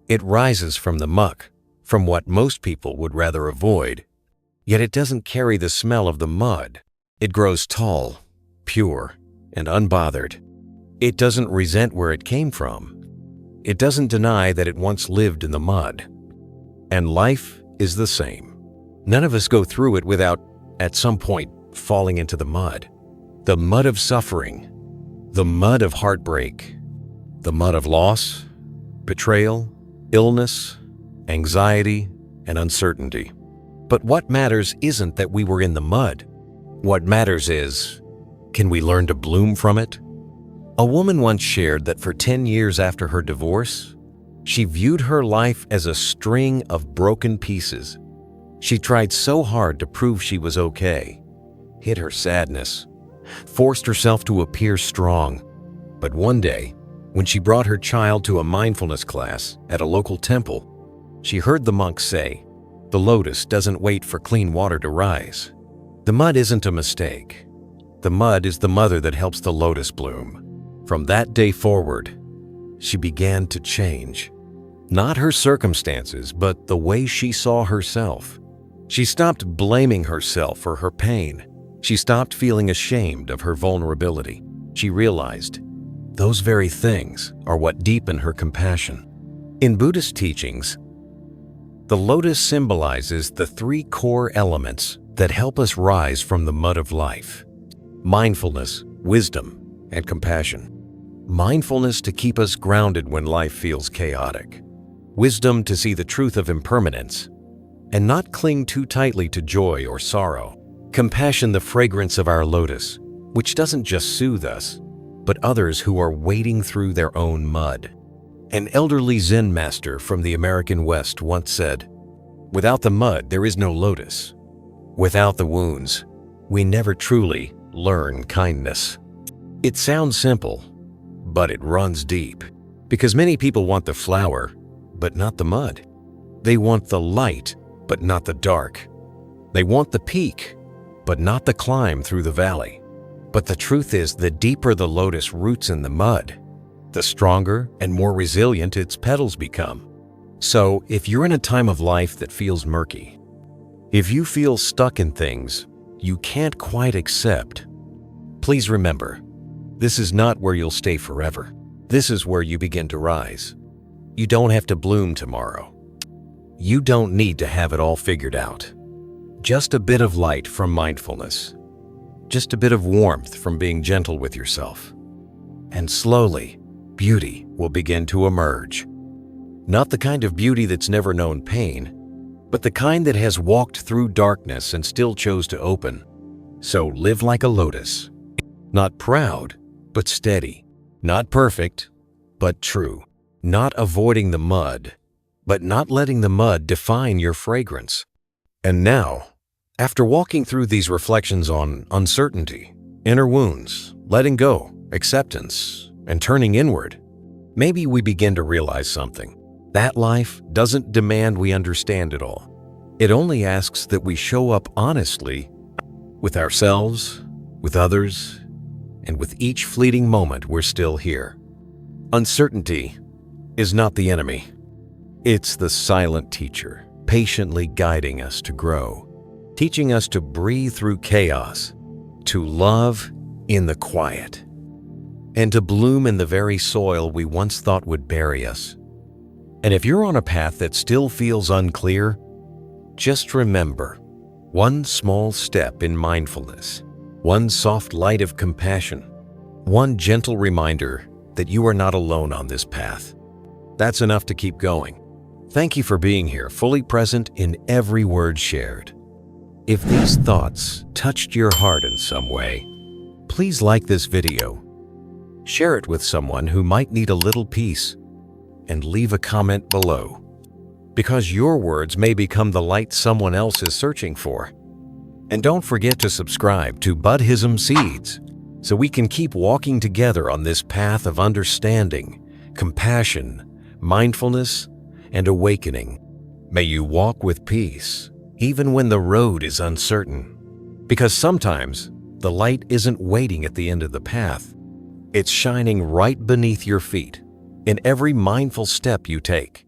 It rises from the muck, from what most people would rather avoid. Yet it doesn't carry the smell of the mud. It grows tall, pure, and unbothered. It doesn't resent where it came from. It doesn't deny that it once lived in the mud. And life is the same. None of us go through it without, at some point, falling into the mud. The mud of suffering, the mud of heartbreak, the mud of loss, betrayal, illness, anxiety, and uncertainty. But what matters isn't that we were in the mud. What matters is, can we learn to bloom from it? A woman once shared that for 10 years after her divorce, she viewed her life as a string of broken pieces. She tried so hard to prove she was okay, hid her sadness, forced herself to appear strong. But one day, when she brought her child to a mindfulness class at a local temple, she heard the monk say, "The lotus doesn't wait for clean water to rise." The mud isn't a mistake. The mud is the mother that helps the lotus bloom. From that day forward, she began to change. Not her circumstances, but the way she saw herself. She stopped blaming herself for her pain. She stopped feeling ashamed of her vulnerability. She realized those very things are what deepen her compassion. In Buddhist teachings, the lotus symbolizes the 3 core elements that help us rise from the mud of life: mindfulness, wisdom, and compassion. Mindfulness to keep us grounded when life feels chaotic. Wisdom to see the truth of impermanence and not cling too tightly to joy or sorrow. Compassion, the fragrance of our lotus, which doesn't just soothe us, but others who are wading through their own mud. An elderly Zen master from the American West once said, "Without the mud, there is no lotus. Without the wounds, we never truly learn kindness." It sounds simple, but it runs deep, because many people want the flower, but not the mud. They want the light, but not the dark. They want the peak, but not the climb through the valley. But the truth is, the deeper the lotus roots in the mud, the stronger and more resilient its petals become. So, if you're in a time of life that feels murky, if you feel stuck in things you can't quite accept, please remember, this is not where you'll stay forever. This is where you begin to rise. You don't have to bloom tomorrow. You don't need to have it all figured out. Just a bit of light from mindfulness. Just a bit of warmth from being gentle with yourself. And slowly, beauty will begin to emerge. Not the kind of beauty that's never known pain, but the kind that has walked through darkness and still chose to open. So live like a lotus. Not proud, but steady. Not perfect, but true. Not avoiding the mud, but not letting the mud define your fragrance. And now, after walking through these reflections on uncertainty, inner wounds, letting go, acceptance, and turning inward, maybe we begin to realize something. That life doesn't demand we understand it all. It only asks that we show up honestly with ourselves, with others, and with each fleeting moment we're still here. Uncertainty is not the enemy. It's the silent teacher, patiently guiding us to grow, teaching us to breathe through chaos, to love in the quiet, and to bloom in the very soil we once thought would bury us. And if you're on a path that still feels unclear, just remember, one small step in mindfulness, one soft light of compassion, one gentle reminder that you are not alone on this path. That's enough to keep going. Thank you for being here, fully present in every word shared. If these thoughts touched your heart in some way, please like this video, share it with someone who might need a little peace, and leave a comment below, because your words may become the light someone else is searching for. And don't forget to subscribe to Buddhism Seeds so we can keep walking together on this path of understanding, compassion, mindfulness, and awakening. May you walk with peace, even when the road is uncertain. Because sometimes the light isn't waiting at the end of the path. It's shining right beneath your feet in every mindful step you take.